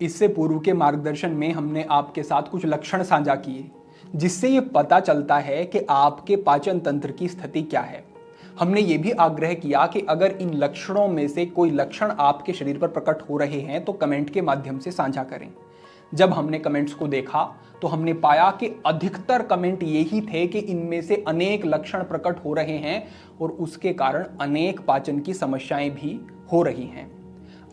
इससे पूर्व के मार्गदर्शन में हमने आपके साथ कुछ लक्षण साझा किए जिससे ये पता चलता है कि आपके पाचन तंत्र की स्थिति क्या है। हमने ये भी आग्रह किया कि अगर इन लक्षणों में से कोई लक्षण आपके शरीर पर प्रकट हो रहे हैं तो कमेंट के माध्यम से साझा करें। जब हमने कमेंट्स को देखा तो हमने पाया कि अधिकतर कमेंट यही थे कि इनमें से अनेक लक्षण प्रकट हो रहे हैं और उसके कारण अनेक पाचन की समस्याएं भी हो रही हैं।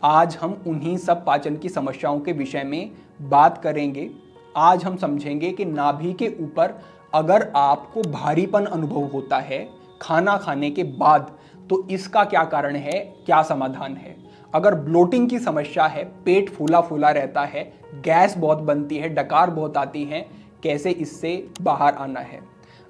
आज हम उन्हीं सब पाचन की समस्याओं के विषय में बात करेंगे। आज हम समझेंगे कि नाभि के ऊपर अगर आपको भारीपन अनुभव होता है खाना खाने के बाद तो इसका क्या कारण है, क्या समाधान है। अगर ब्लोटिंग की समस्या है, पेट फूला फूला रहता है, गैस बहुत बनती है, डकार बहुत आती है, कैसे इससे बाहर आना है।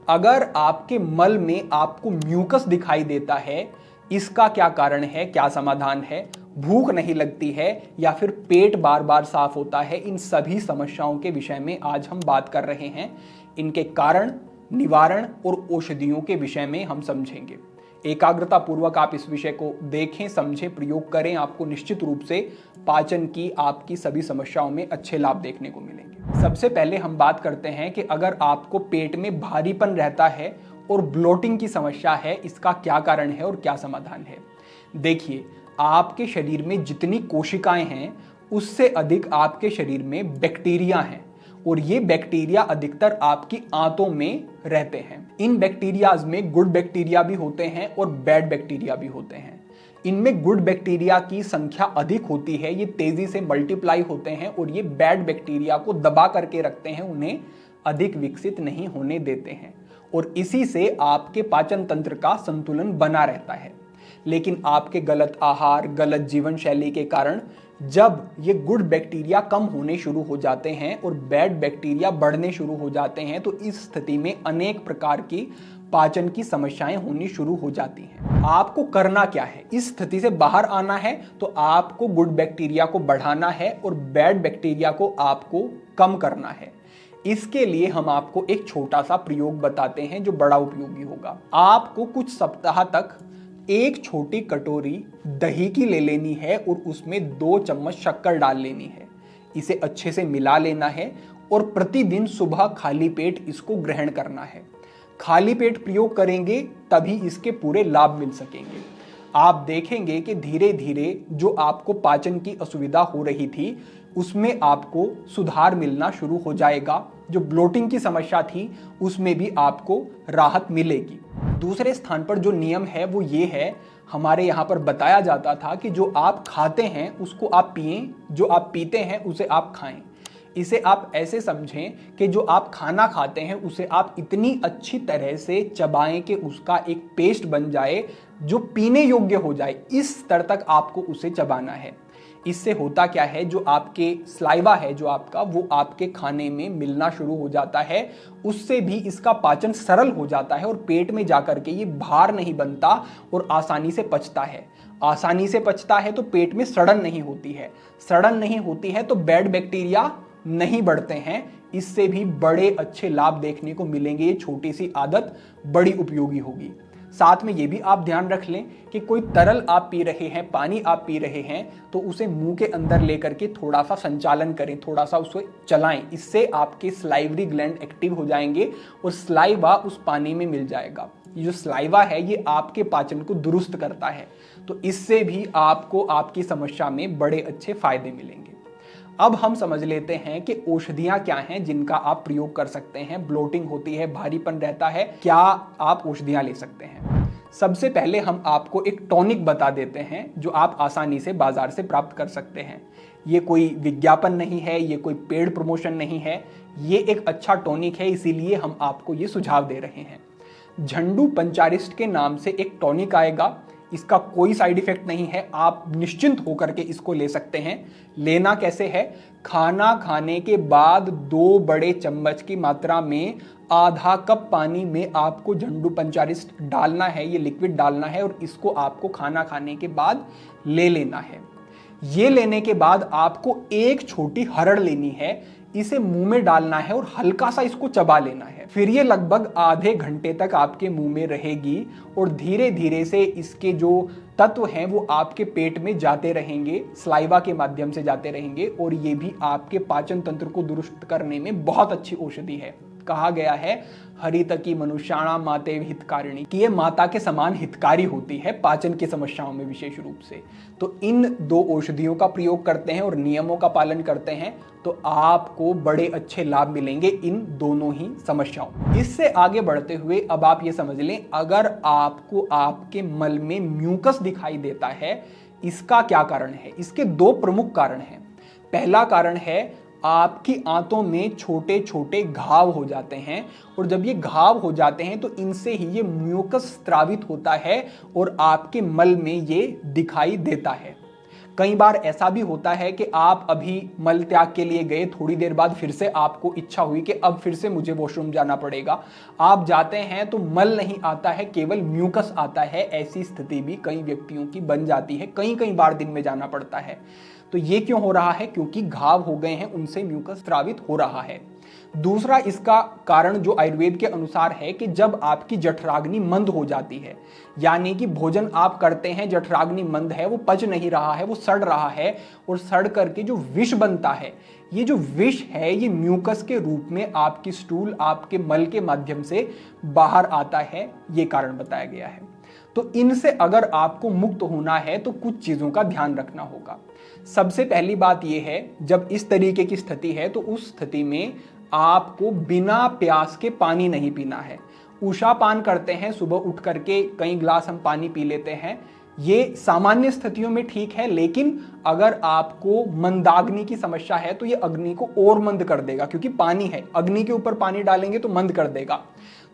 अगर आपके मल में आपको म्यूकस दिखाई देता है, इसका क्या कारण है, क्या समाधान है। भूख नहीं लगती है या फिर पेट बार बार साफ होता है, इन सभी समस्याओं के विषय में आज हम बात कर रहे हैं। इनके कारण, निवारण और औषधियों के विषय में हम समझेंगे। एकाग्रता पूर्वक आप इस विषय को देखें, समझें, प्रयोग करें। आपको निश्चित रूप से पाचन की आपकी सभी समस्याओं में अच्छे लाभ देखने को मिलेंगे। सबसे पहले हम बात करते हैं कि अगर आपको पेट में भारीपन रहता है और ब्लोटिंग की समस्या है, इसका क्या कारण है और क्या समाधान है। देखिए, आपके शरीर में जितनी कोशिकाएं हैं उससे अधिक आपके शरीर में बैक्टीरिया हैं और ये बैक्टीरिया अधिकतर आपकी आंतों में रहते हैं। इन बैक्टीरियाज में गुड बैक्टीरिया भी होते हैं और बैड बैक्टीरिया भी होते हैं। इनमें गुड बैक्टीरिया की संख्या अधिक होती है, ये तेजी से मल्टीप्लाई होते हैं और ये बैड बैक्टीरिया को दबा करके रखते हैं, उन्हें अधिक विकसित नहीं होने देते हैं और इसी से आपके पाचन तंत्र का संतुलन बना रहता है। लेकिन आपके गलत आहार, गलत जीवन शैली के कारण जब ये गुड बैक्टीरिया कम होने शुरू हो जाते हैं और बैड बैक्टीरिया बढ़ने शुरू हो जाते हैं तो इस स्थिति में अनेक प्रकार की पाचन की समस्याएं होनी शुरू हो जाती हैं। आपको करना क्या है, इस स्थिति से बाहर आना है तो आपको गुड बैक्टीरिया को बढ़ाना है और बैड बैक्टीरिया को आपको कम करना है। इसके लिए हम आपको एक छोटा सा प्रयोग बताते हैं जो बड़ा उपयोगी होगा। आपको कुछ सप्ताह तक एक छोटी कटोरी दही की ले लेनी है और उसमें 2 चम्मच शक्कर डाल लेनी है। इसे अच्छे से मिला लेना है और प्रतिदिन सुबह खाली पेट इसको ग्रहण करना है। खाली पेट प्रयोग करेंगे तभी इसके पूरे लाभ मिल सकेंगे। आप देखेंगे कि धीरे धीरे जो आपको पाचन की असुविधा हो रही थी उसमें आपको सुधार मिलना शुरू हो जाएगा। जो ब्लोटिंग की समस्या थी उसमें भी आपको राहत मिलेगी। दूसरे स्थान पर जो नियम है वो ये है, हमारे यहाँ पर बताया जाता था कि जो आप खाते हैं उसको आप पिएं, जो आप पीते हैं उसे आप खाएं। इसे आप ऐसे समझें कि जो आप खाना खाते हैं उसे आप इतनी अच्छी तरह से चबाएं कि उसका एक पेस्ट बन जाए जो पीने योग्य हो जाए। इस स्तर तक आपको उसे चबाना है। इससे होता क्या है, जो आपके स्लाइवा है जो आपका, वो आपके खाने में मिलना शुरू हो जाता है। उससे भी इसका पाचन सरल हो जाता है और पेट में जाकर के ये भार नहीं बनता और आसानी से पचता है। आसानी से पचता है तो पेट में सड़न नहीं होती है। सड़न नहीं होती है तो बैड बैक्टीरिया नहीं बढ़ते हैं। इससे भी बड़े अच्छे लाभ देखने को मिलेंगे। ये छोटी सी आदत बड़ी उपयोगी होगी। साथ में ये भी आप ध्यान रख लें कि कोई तरल आप पी रहे हैं, पानी आप पी रहे हैं तो उसे मुंह के अंदर लेकर के थोड़ा सा संचालन करें, थोड़ा सा उसे चलाएं। इससे आपके स्लाइवरी ग्लैंड एक्टिव हो जाएंगे और स्लाइवा उस पानी में मिल जाएगा। ये जो स्लाइवा है ये आपके पाचन को दुरुस्त करता है, तो इससे भी आपको आपकी समस्या में बड़े अच्छे फायदे मिलेंगे। अब हम समझ लेते हैं कि औषधियां क्या हैं जिनका आप प्रयोग कर सकते हैं। ब्लोटिंग होती है, भारीपन रहता है, क्या आप औषधियां ले सकते हैं। सबसे पहले हम आपको एक टॉनिक बता देते हैं जो आप आसानी से बाजार से प्राप्त कर सकते हैं। ये कोई विज्ञापन नहीं है, ये कोई पेड प्रमोशन नहीं है, ये एक अच्छा टॉनिक है, इसीलिए हम आपको ये सुझाव दे रहे हैं। झंडू पंचारिस्ट के नाम से एक टॉनिक आएगा। इसका कोई साइड इफेक्ट नहीं है, आप निश्चिंत होकर के इसको ले सकते हैं। लेना कैसे है, खाना खाने के बाद 2 बड़े चम्मच की मात्रा में आधा कप पानी में आपको झंडू पंचारिस्ट डालना है, ये लिक्विड डालना है और इसको आपको खाना खाने के बाद ले लेना है। ये लेने के बाद आपको एक छोटी हरड़ लेनी है, इसे मुंह में डालना है और हल्का सा इसको चबा लेना है। फिर ये लगभग आधे घंटे तक आपके मुंह में रहेगी और धीरे धीरे से इसके जो तत्व हैं वो आपके पेट में जाते रहेंगे, सलाइवा के माध्यम से जाते रहेंगे और ये भी आपके पाचन तंत्र को दुरुस्त करने में बहुत अच्छी औषधि है। कहा गया है हरितकी मनुष्याणाम माते हितकारिणी, कि ये माता के समान हितकारी होती है पाचन की समस्याओं में विशेष रूप से। तो इन दो औषधियों का प्रयोग करते हैं और नियमों का पालन करते हैं तो आपको बड़े अच्छे लाभ मिलेंगे इन दोनों ही समस्याओं। इससे आगे बढ़ते हुए अब आप ये समझ लें, अगर आपको आपके मल में म्यूकस दिखाई देता है, इसका क्या कारण है? इसके दो प्रमुख कारण हैं। पहला कारण है आपकी आंतों में छोटे छोटे घाव हो जाते हैं और जब ये घाव हो जाते हैं तो इनसे ही ये म्यूकस स्रावित होता है और आपके मल में ये दिखाई देता है। कई बार ऐसा भी होता है कि आप अभी मल त्याग के लिए गए, थोड़ी देर बाद फिर से आपको इच्छा हुई कि अब फिर से मुझे वॉशरूम जाना पड़ेगा। आप जाते हैं तो मल नहीं आता है, केवल म्यूकस आता है। ऐसी स्थिति भी कई व्यक्तियों की बन जाती है, कई कई बार दिन में जाना पड़ता है। तो ये क्यों हो रहा है? क्योंकि घाव हो गए हैं, उनसे म्यूकस स्रावित हो रहा है। दूसरा इसका कारण जो आयुर्वेद के अनुसार है कि जब आपकी जठराग्नि मंद हो जाती है, यानी कि भोजन आप करते हैं, जठराग्नि मंद है, वो पच नहीं रहा है, वो सड़ रहा है और सड़ करके जो विष बनता है, ये जो विष है ये म्यूकस के रूप में आपकी स्टूल, आपके मल के माध्यम से बाहर आता है। ये कारण बताया गया है। तो इनसे अगर आपको मुक्त होना है तो कुछ चीजों का ध्यान रखना होगा। सबसे पहली बात यह है, जब इस तरीके की स्थिति है तो उस स्थिति में आपको बिना प्यास के पानी नहीं पीना है। उषा पान करते हैं, सुबह उठ करके कई ग्लास हम पानी पी लेते हैं, ये सामान्य स्थितियों में ठीक है। लेकिन अगर आपको मंदाग्नि की समस्या है तो ये अग्नि को और मंद कर देगा, क्योंकि पानी है, अग्नि के ऊपर पानी डालेंगे तो मंद कर देगा।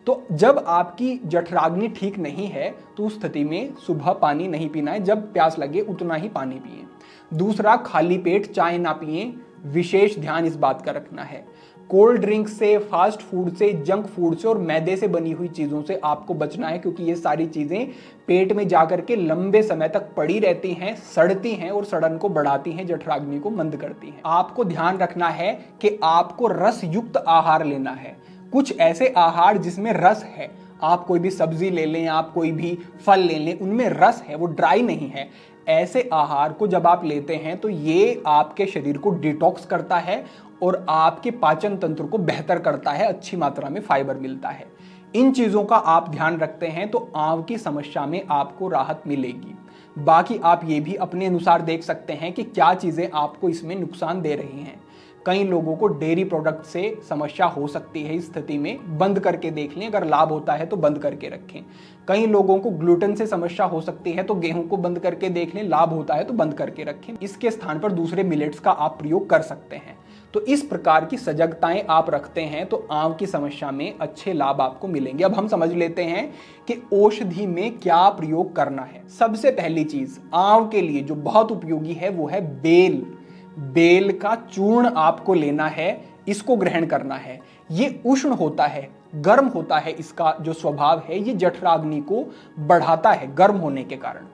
तो जब आपकी जठराग्नि ठीक नहीं है तो उस स्थिति में सुबह पानी नहीं पीना है, जब प्यास लगे उतना ही पानी पिए। दूसरा, खाली पेट चाय ना पिए, विशेष ध्यान इस बात का रखना है। कोल्ड ड्रिंक से, फास्ट फूड से, जंक फूड से और मैदे से बनी हुई चीजों से आपको बचना है, क्योंकि ये सारी चीजें पेट में जाकर के लंबे समय तक पड़ी रहती हैं, सड़ती हैं और सड़न को बढ़ाती हैं, जठराग्नि को मंद करती हैं। आपको ध्यान रखना है कि आपको रस युक्त आहार लेना है। कुछ ऐसे आहार जिसमें रस है, आप कोई भी सब्जी ले लें, आप कोई भी फल ले लें, उनमें रस है, वो ड्राई नहीं है। ऐसे आहार को जब आप लेते हैं तो ये आपके शरीर को डिटॉक्स करता है और आपके पाचन तंत्र को बेहतर करता है, अच्छी मात्रा में फाइबर मिलता है। इन चीजों का आप ध्यान रखते हैं तो आंव की समस्या में आपको राहत मिलेगी। बाकी आप ये भी अपने अनुसार देख सकते हैं कि क्या चीजें आपको इसमें नुकसान दे रही हैं। कई लोगों को डेयरी प्रोडक्ट से समस्या हो सकती है, इस स्थिति में बंद करके देख लें, अगर लाभ होता है तो बंद करके रखें। कई लोगों को ग्लूटेन से समस्या हो सकती है तो गेहूं को बंद करके देख लें, लाभ होता है तो बंद करके रखें। इसके स्थान पर दूसरे मिलेट्स का आप प्रयोग कर सकते हैं। तो इस प्रकार की सजगताएं आप रखते हैं तो आंव की समस्या में अच्छे लाभ आपको मिलेंगे। अब हम समझ लेते हैं कि औषधि में क्या प्रयोग करना है। सबसे पहली चीज आंव के लिए जो बहुत उपयोगी है वो है बेल। बेल का चूर्ण आपको लेना है, इसको ग्रहण करना है। ये उष्ण होता है, गर्म होता है, इसका जो स्वभाव है ये जठराग्नि को बढ़ाता है गर्म होने के कारण।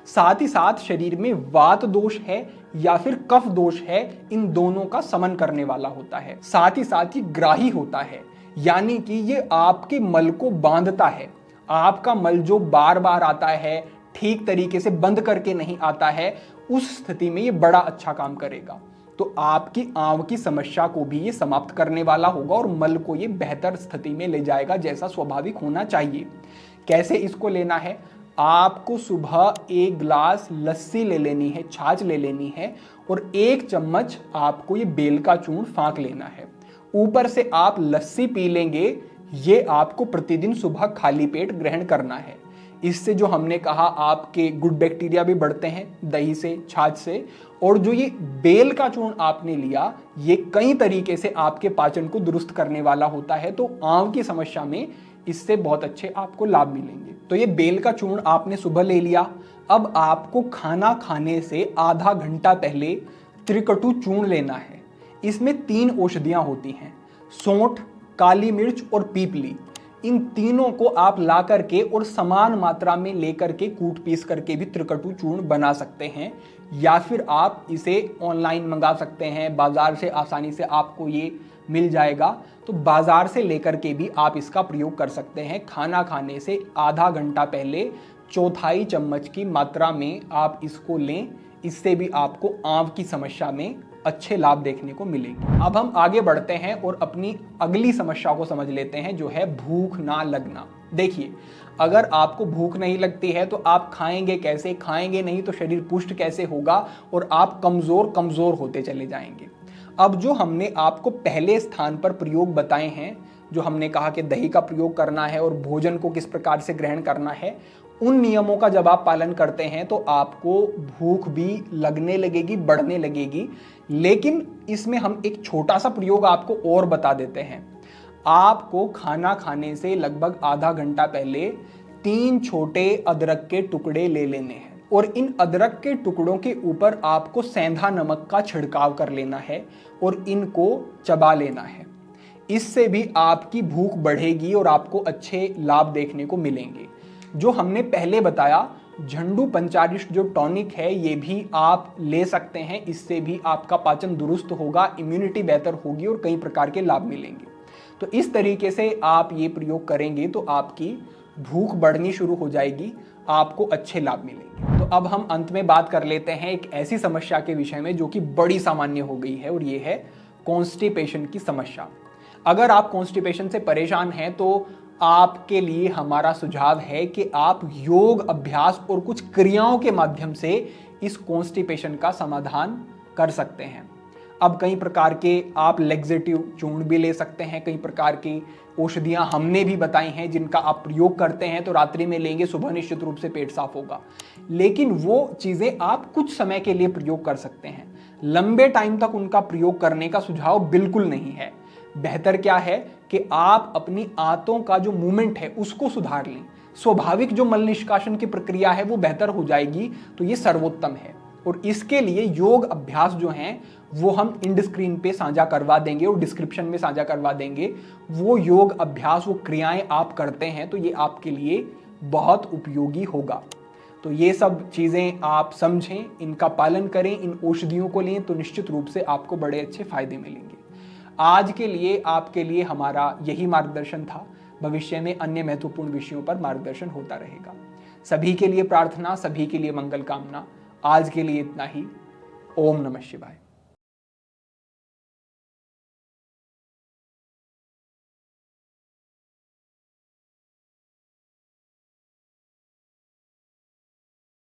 साथ ही साथ शरीर में वात दोष है या फिर कफ दोष है, इन दोनों का समन करने वाला होता है। साथ ही ग्राही होता है, यानी कि ये आपके मल को बांधता है। आपका मल जो बार बार आता है, ठीक तरीके से बंद करके नहीं आता है, उस स्थिति में ये बड़ा अच्छा काम करेगा। तो आपकी आंव की समस्या को भी ये समाप्त करने वाला होगा और मल को ये बेहतर स्थिति में ले जाएगा, जैसा स्वाभाविक होना चाहिए। कैसे इसको लेना है? आपको सुबह 1 गिलास लस्सी ले लेनी है, छाछ ले लेनी है और 1 चम्मच आपको ये बेल का चूर्ण फाँक लेना है। ऊपर से आप लस्सी पी लेंगे, ये आपको प्रतिदिन सुबह खाली पेट ग्रहण करना है। इससे जो हमने कहा आपके गुड बैक्टीरिया भी बढ़ते हैं, दही से, छाछ से। और जो ये बेल का चूर्ण आपने लिया, ये कई तरीके से आपके पाचन को दुरुस्त करने वाला होता है। तो आंव की समस्या में इससे बहुत अच्छे आपको लाभ मिलेंगे। तो ये बेल का चूर्ण आपने सुबह ले लिया। अब आपको खाना खाने से आधा घंटा पहले त्रिकटु चूर्ण लेना है। इसमें 3 औषधियां होती हैं, सौंठ, काली मिर्च और पीपली। इन तीनों को आप ला करके और समान मात्रा में लेकर के कूट पीस करके भी त्रिकटु चूर्ण बना सकते हैं, या फिर आप इसे ऑनलाइन मंगा सकते हैं, बाजार से आसानी से आपको ये मिल जाएगा। तो बाजार से लेकर के भी आप इसका प्रयोग कर सकते हैं। खाना खाने से आधा घंटा पहले चौथाई चम्मच की मात्रा में आप इसको लें, इससे भी आपको आंव की समस्या में अच्छे लाभ देखने को मिलेंगे। अब हम आगे बढ़ते हैं और अपनी अगली समस्या को समझ लेते हैं, जो है भूख ना लगना। देखिए, अगर आपको भूख नहीं लगती है तो आप खाएंगे कैसे? खाएंगे नहीं तो शरीर पुष्ट कैसे होगा और आप कमजोर होते चले जाएंगे। अब जो हमने आपको पहले स्थान पर प्रयोग बताए हैं, जो हमने कहा कि दही का प्रयोग करना है और भोजन को किस प्रकार से ग्रहण करना है, उन नियमों का जब आप पालन करते हैं तो आपको भूख भी लगने लगेगी, बढ़ने लगेगी। लेकिन इसमें हम एक छोटा सा प्रयोग आपको और बता देते हैं। आपको खाना खाने से लगभग आधा घंटा पहले 3 छोटे अदरक के टुकड़े ले लेने हैं और इन अदरक के टुकड़ों के ऊपर आपको सेंधा नमक का छिड़काव कर लेना है और इनको चबा लेना है। इससे भी आपकी भूख बढ़ेगी और आपको अच्छे लाभ देखने को मिलेंगे। जो हमने पहले बताया, झंडू पंचारिष्ट जो टॉनिक है, ये भी आप ले सकते हैं। इससे भी आपका पाचन दुरुस्त होगा, इम्यूनिटी बेहतर होगी और कई प्रकार के लाभ मिलेंगे। तो इस तरीके से आप ये प्रयोग करेंगे तो आपकी भूख बढ़नी शुरू हो जाएगी, आपको अच्छे लाभ मिलेंगे। तो अब हम अंत में बात कर लेते हैं एक ऐसी समस्या के विषय में जो कि बड़ी सामान्य हो गई है, और ये है कॉन्स्टिपेशन की समस्या। अगर आप कॉन्स्टिपेशन से परेशान हैं तो आपके लिए हमारा सुझाव है कि आप योग अभ्यास और कुछ क्रियाओं के माध्यम से इस कॉन्स्टिपेशन का समाधान कर सकते हैं। अब कई प्रकार के आप लैक्सेटिव चूर्ण भी ले सकते हैं, कई प्रकार की औषधियां हमने भी बताई हैं जिनका आप प्रयोग करते हैं तो रात्रि में लेंगे, सुबह निश्चित रूप से पेट साफ होगा। लेकिन वो चीजें आप कुछ समय के लिए प्रयोग कर सकते हैं, लंबे टाइम तक उनका प्रयोग करने का सुझाव बिल्कुल नहीं है। बेहतर क्या है कि आप अपनी आंतों का जो मूवमेंट है उसको सुधार लें। स्वाभाविक जो मल निष्कासन की प्रक्रिया है वो बेहतर हो जाएगी, तो ये सर्वोत्तम है। और इसके लिए योग अभ्यास जो हैं वो हम इंड स्क्रीन पे साझा करवा देंगे और डिस्क्रिप्शन में साझा करवा देंगे। वो योग अभ्यास, वो क्रियाएं आप करते हैं तो ये आपके लिए बहुत उपयोगी होगा। तो ये सब चीज़ें आप समझें, इनका पालन करें, इन औषधियों को लें तो निश्चित रूप से आपको बड़े अच्छे फायदे मिलेंगे। आज के लिए आपके लिए हमारा यही मार्गदर्शन था। भविष्य में अन्य महत्वपूर्ण विषयों पर मार्गदर्शन होता रहेगा। सभी के लिए प्रार्थना, सभी के लिए मंगल कामना। आज के लिए इतना ही। ओम नमः शिवाय।